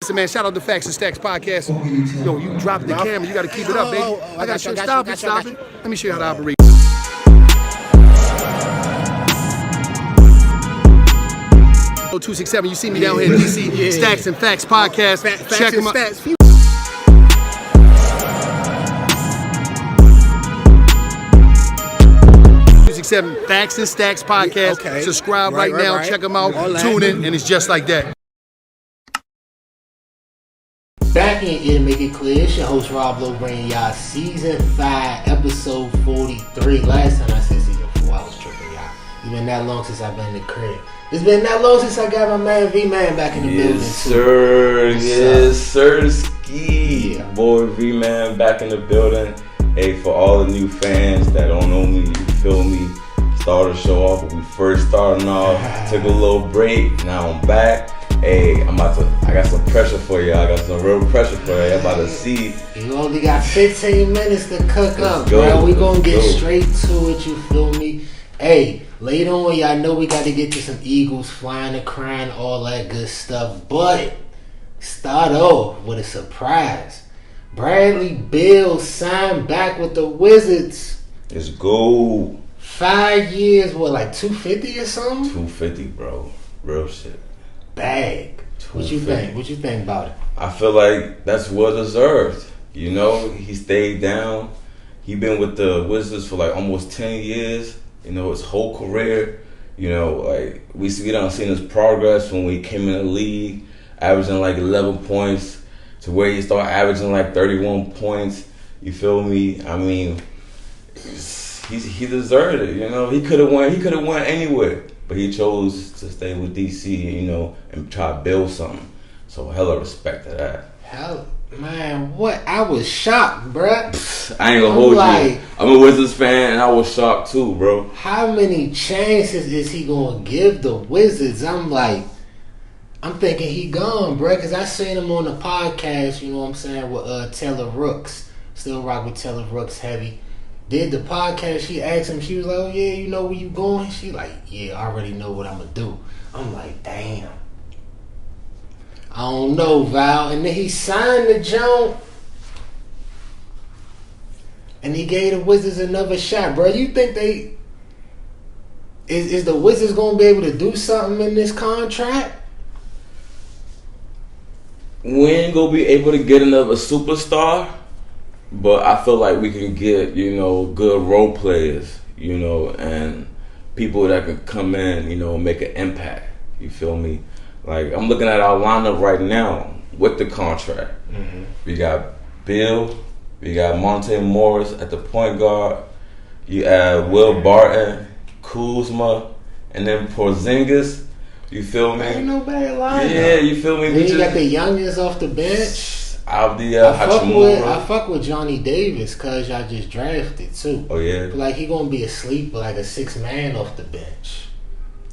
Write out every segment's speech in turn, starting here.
Listen, man, shout out to Facts and Stacks podcast. Yo, you dropped the camera. You got to keep it up, baby. I got to stop it. Let me show you how to operate. 267. You see me down here in DC. Stacks and Facts podcast. Check them out. 267 Facts and Stacks podcast. Okay. Subscribe right now. Check them out. Tune in, and it's just like that. Back in here to make it clear, it's your host Rob Lowe bringing y'all season 5, episode 43. Last time I said season 4, I was tripping, y'all. It's been that long since I've been in the crib. It's been that long since I got my man V-Man back in the building, too. Yes, sir, ski. Yeah. Boy, V-Man back in the building. Hey, for all the new fans that don't know me, you feel me? Started the show off when we first starting off. Took a little break, now I'm back. Hey, I got some pressure for you. I got some real pressure for you. I'm about to see. You only got 15 minutes to cook up, go, bro. We gonna get straight to it, you feel me? Hey, later on, y'all know we got to get to some Eagles flying and crying, all that good stuff. But start off with a surprise. Bradley Beal signed back with the Wizards. Let's go. 5 years, what, like 250 or something? 250, bro. Real shit. Bag. What you think? What you think about it? I feel like that's well deserved. You know, he stayed down. He been with the Wizards for like almost 10 years. You know, his whole career. You know, like we done seen his progress when we came in the league, averaging like 11 points to where he started averaging like 31 points. You feel me? I mean, he deserved it. You know, he could have won. He could have won anywhere. But he chose to stay with DC, you know, and try to build something. So hella respect to that. Hell, man, what? I was shocked, bruh. I ain't gonna hold you. I'm a Wizards fan, and I was shocked too, bro. How many chances is he gonna give the Wizards? I'm thinking he gone, bruh, because I seen him on the podcast, you know what I'm saying, with Taylor Rooks. Still rock with Taylor Rooks heavy. Did the podcast, she asked him, she was like, oh yeah, you know where you going? She like, yeah, I already know what I'm going to do. I'm like, damn. I don't know, Val. And then he signed the jump. And he gave the Wizards another shot. Bro, you think is the Wizards going to be able to do something in this contract? We ain't going to be able to get another superstar. But I feel like we can get, you know, good role players, you know, and people that can come in, you know, make an impact. You feel me? Like, I'm looking at our lineup right now with the contract. Mm-hmm. We got Bill, we got Monte Morris at the point guard. You add Will Barton, Kuzma, and then Porzingis. You feel me? Ain't no bad lineup. Yeah, you feel me? Then you got the youngest off the bench. I fuck with Johnny Davis because y'all just drafted too. Oh yeah. But like he gonna be asleep like a 6 man off the bench.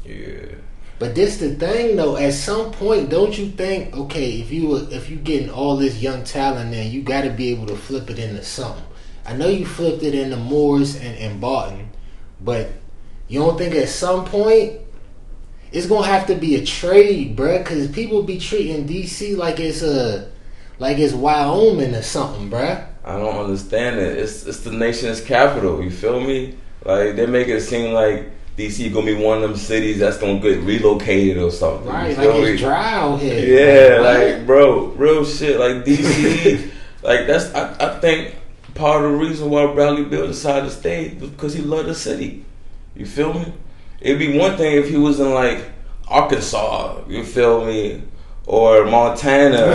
Yeah. But this the thing though. At some point, don't you think? Okay, if you getting all this young talent, then you got to be able to flip it into something. I know you flipped it into Morris and Barton, but you don't think at some point it's gonna have to be a trade, bruh? Because people be treating DC like it's Wyoming or something, bruh. I don't understand it. It's the nation's capital. You feel me? Like they make it seem like DC gonna be one of them cities that's gonna get relocated or something. Right, like it's dry out here. Yeah, like bro, real shit. Like DC, like that's I think part of the reason why Bradley Beal decided to stay was because he loved the city. You feel me? It'd be one thing if he was in like Arkansas. You feel me? Or Montana,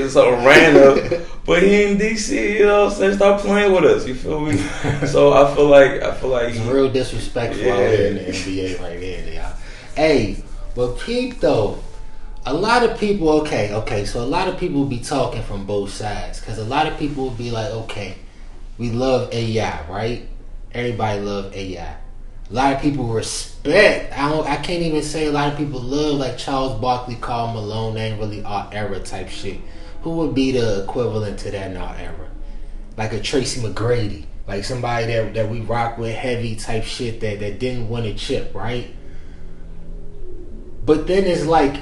something random. But he in DC, you know, so stop playing with us. You feel me? So I feel like he's real disrespectful out here in the NBA right here, y'all. Hey, but peep though, a lot of people. Okay. So a lot of people be talking from both sides because a lot of people will be like, okay, we love AI, right? Everybody love AI. A lot of people respect. I can't even say a lot of people love like Charles Barkley, Karl Malone. They ain't really our era type shit. Who would be the equivalent to that in our era? Like a Tracy McGrady, like somebody that we rock with heavy type shit that didn't win a chip, right? But then it's like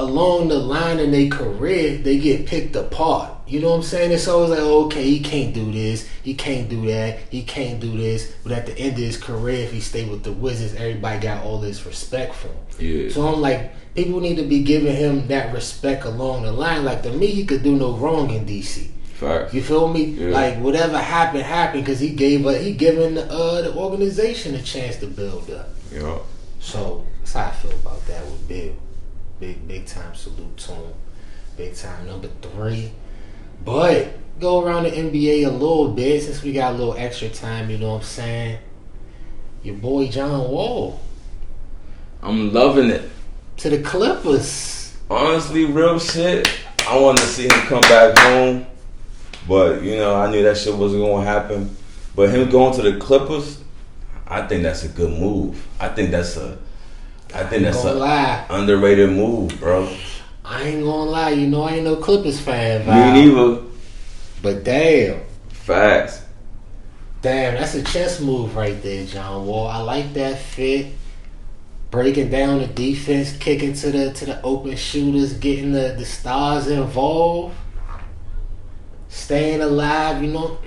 along the line in their career, they get picked apart. You know what I'm saying? It's always like, okay, he can't do this, he can't do that, he can't do this. But at the end of his career, if he stayed with the Wizards, everybody got all this respect for him. Yeah. So I'm like, people need to be giving him that respect along the line. Like, to me, he could do no wrong in DC. Facts. You feel me? Yeah. Like, whatever happened because he given the organization a chance to build up. Yeah. So that's how I feel about that with Bill. Big time salute to him. Big time number 3. But go around the NBA a little bit since we got a little extra time. You know what I'm saying? Your boy John Wall I'm loving it. to the Clippers. Honestly, real shit. I wanted to see him come back home, but you know, I knew that shit wasn't gonna happen. But him going to the Clippers, I think that's a good move. I think that's a underrated move, bro. I ain't gonna lie, you know I ain't no Clippers fan, Me neither. But damn, Facts. that's a chess move right there, John Wall. I like that fit. Breaking down the defense, kicking to the open shooters, getting the stars involved, staying alive. You know,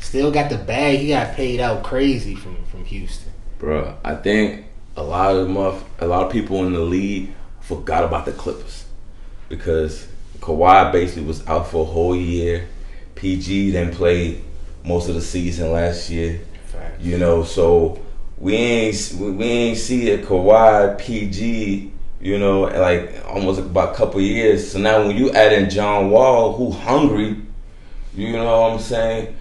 still got the bag. He got paid out crazy from Houston, Bro, I think a lot of people in the league forgot about the Clippers because Kawhi basically was out for a whole year. PG then played most of the season last year. Facts. You know, so we ain't see a Kawhi PG, you know, like almost about a couple years. So now when you add in John Wall, who hungry, you know what I'm saying?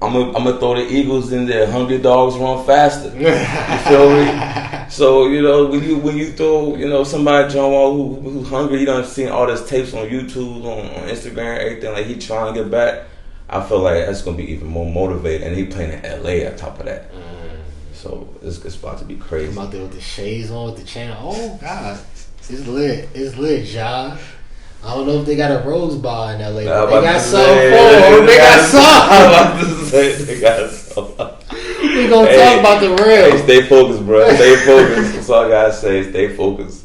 I'm gonna throw the Eagles in there. Hungry dogs run faster. You feel me? So you know when you throw somebody John Wall who's hungry, you done seen all this tapes on YouTube, on Instagram, everything. Like he trying to get back. I feel like that's gonna be even more motivated, and he playing in LA on top of that. So it's about to be crazy. I'm out there with the shades on, with the channel. Oh God, it's lit, John. I don't know if they got a Rose Bar in LA. They got some. They got some. I'm about to say they got some. We gonna talk about the real. Hey, stay focused, bro. Stay focused. That's all I gotta say. Stay focused.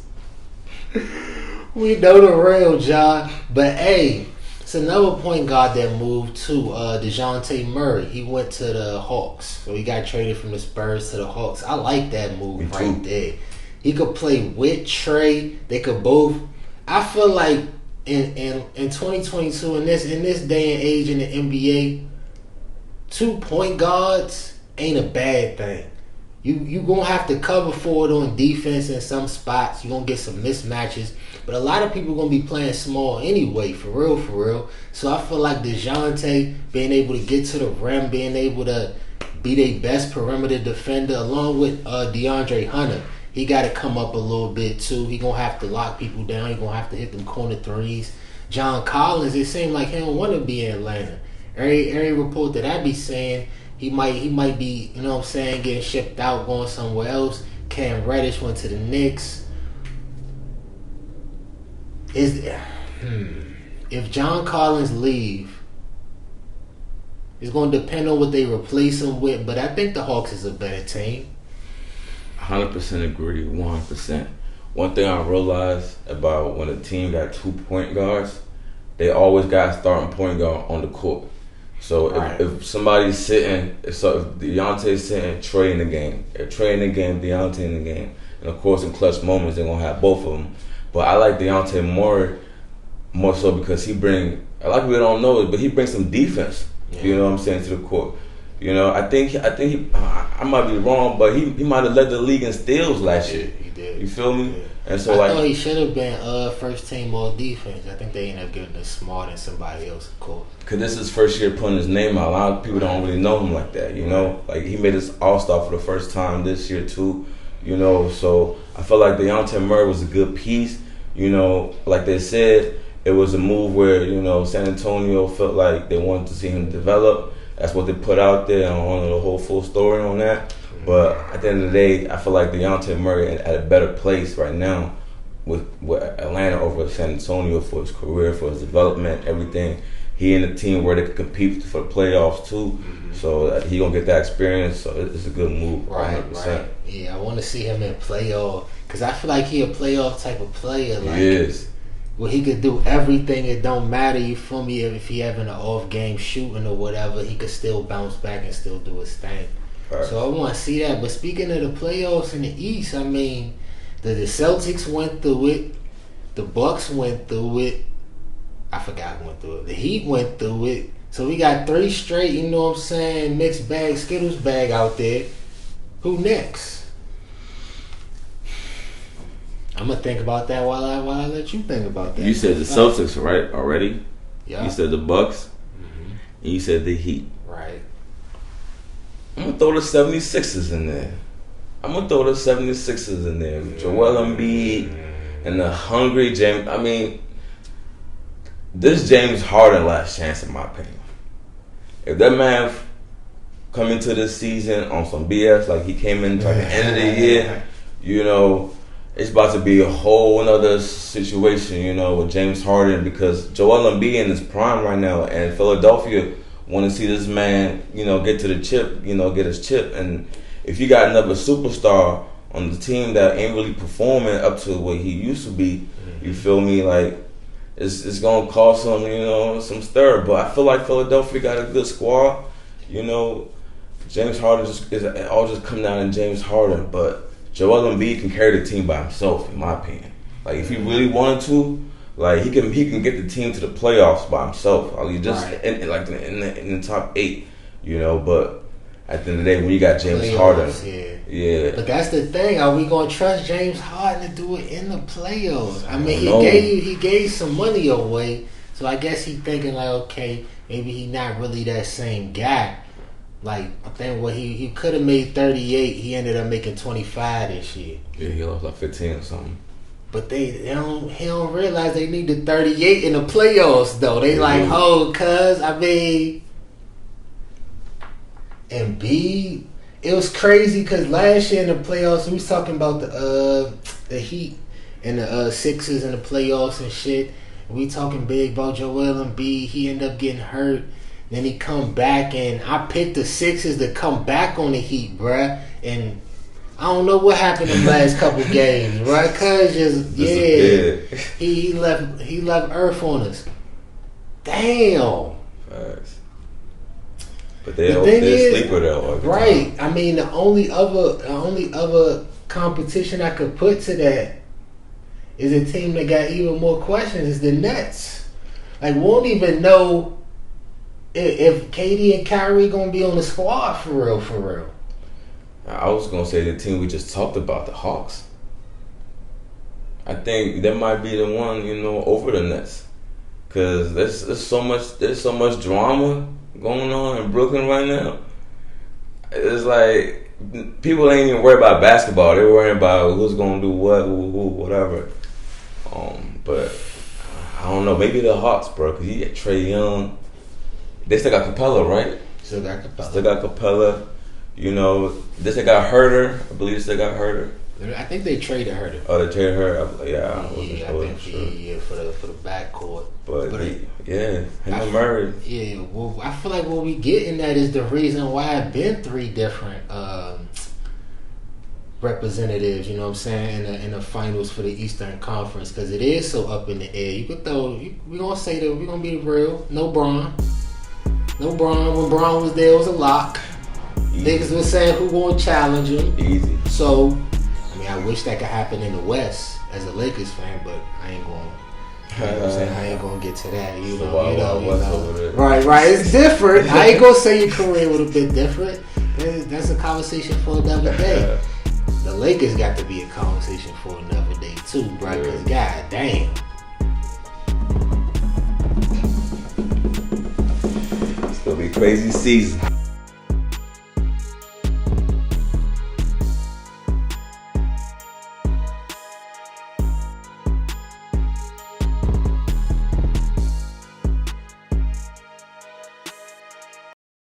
We know the real, John. But hey, it's another point guard that moved to DeJounte Murray. He went to the Hawks. So he got traded from the Spurs to the Hawks. I like that move right there. He could play with Trae. They could both. I feel like in 2022, in this day and age in the NBA, 2 point guards ain't a bad thing. You gonna have to cover for it on defense in some spots. You gonna get some mismatches, but a lot of people gonna be playing small anyway. For real. So I feel like DeJounte being able to get to the rim, being able to be their best perimeter defender, along with DeAndre Hunter. He got to come up a little bit too. He gonna have to lock people down. He gonna have to hit them corner threes. John Collins, it seemed like he don't want to be in Atlanta. Every report that I be saying, he might be, you know what I'm saying, getting shipped out, going somewhere else. Cam Reddish went to the Knicks. If John Collins leave, it's gonna depend on what they replace him with. But I think the Hawks is a better team. 100% agree, 100%. One thing I realized about when a team got 2 point guards, they always got a starting point guard on the court. So if somebody's sitting, if Dejounte's sitting, Trae in the game. If Trae in the game, Dejounte in the game. And of course in clutch moments, they're going to have both of them. But I like Dejounte more so because a lot of people don't know it, but he brings some defense, you know what I'm saying, to the court. You know, I think I might be wrong, but he might have led the league in steals last year. He did. You feel me? Yeah. And so I thought he should have been first team all defense. I think they ended up giving us Smart and somebody else, of course. Cause this is his first year putting his name out. A lot of people don't really know him like that. You know, like he made his All-Star for the first time this year too. You know, so I felt like Dejounte Murray was a good piece. You know, like they said, it was a move where San Antonio felt like they wanted to see him develop. That's what they put out there. I don't know the whole full story on that. But at the end of the day, I feel like Dejounte Murray at a better place right now with Atlanta over San Antonio for his career, for his development, everything. He in a team where they could compete for the playoffs too. So he gonna get that experience. So it's a good move, 100%. Right. Yeah, I want to see him in playoff Cause I feel like he a playoff type of player. Like, he is. Well, he could do everything. It don't matter. You feel me? If he having an off game shooting or whatever, he could still bounce back and still do his thing. Right. So I want to see that. But speaking of the playoffs in the East, I mean, the Celtics went through it. The Bucks went through it. I forgot who went through it. The Heat went through it. So we got 3 straight, you know what I'm saying, mixed bag, Skittles bag out there. Who next? I'm gonna think about that while I let you think about that. You said the Celtics, right? Already. Yeah. You said the Bucks. Mm-hmm. And you said the Heat. Right. I'm gonna throw the 76ers in there. Joel Embiid and the hungry James. I mean, this James Harden last chance, in my opinion. If that man come into this season on some BS like he came into the end of the year, you know, it's about to be a whole other situation, you know, with James Harden, because Joel Embiid in his prime right now, and Philadelphia want to see this man, you know, get to the chip, you know, get his chip. And if you got another superstar on the team that ain't really performing up to what he used to be, you feel me, like, it's gonna cause some, you know, some stir. But I feel like Philadelphia got a good squad, you know. James Harden it all just come down to James Harden, but Joel Embiid can carry the team by himself, in my opinion. Like, if he really wanted to, like, he can get the team to the playoffs by himself. Like, just right. in the top 8, you know. But at the end of the day, when you got James Harden, yeah. But that's the thing. Are we gonna trust James Harden to do it in the playoffs? I mean, he gave some money away, so I guess he thinking like, okay, maybe he not really that same guy. Like, I think what he could have made 38, he ended up making 25 this year. Yeah, he lost like 15 or something. But he don't realize they need the 38 in the playoffs though. They like, oh, cuz I mean, and B, it was crazy because last year in the playoffs we was talking about the Heat and the Sixers in the playoffs and shit. We talking big about Joel Embiid. He ended up getting hurt. Then he come back, and I picked the Sixers to come back on the Heat, bruh. And I don't know what happened in the last couple games, right? Cuz he left Earth on us. Damn. Facts. But they're sleeper though. Right. I mean, the only other competition I could put to that is a team that got even more questions is the Nets. Like, we won't even know if KD and Kyrie gonna be on the squad for real. I was gonna say the team we just talked about, the Hawks. I think that might be the one, you know, over the Nets, cause there's so much drama going on in Brooklyn right now. It's like people ain't even worried about basketball; they're worrying about who's gonna do what, who, whatever. But I don't know. Maybe the Hawks, bro, cause you got Trae Young. They still got Capella, right? Still got Capella. You know, they still got Herter. I believe they still got Herter. I think they traded Herter. Oh, they traded her. Yeah, for the backcourt. But him and Murray. Yeah, well, I feel like what we get in that is the reason why I've been 3 different representatives. You know what I'm saying, in the finals for the Eastern Conference, because it is so up in the air. You could throw. We gonna say that we gonna be real. No Bron. When Bron was there, it was a lock. Easy. Niggas was saying who gonna challenge him. Easy. So, I mean, I wish that could happen in the West as a Lakers fan, but I ain't going. You know what I'm saying? I ain't gonna get to that. You know. Right. It's different. I ain't gonna say your career would have been different. That's a conversation for another day. The Lakers got to be a conversation for another day too, bro. Because god damn. It's gonna be a crazy season.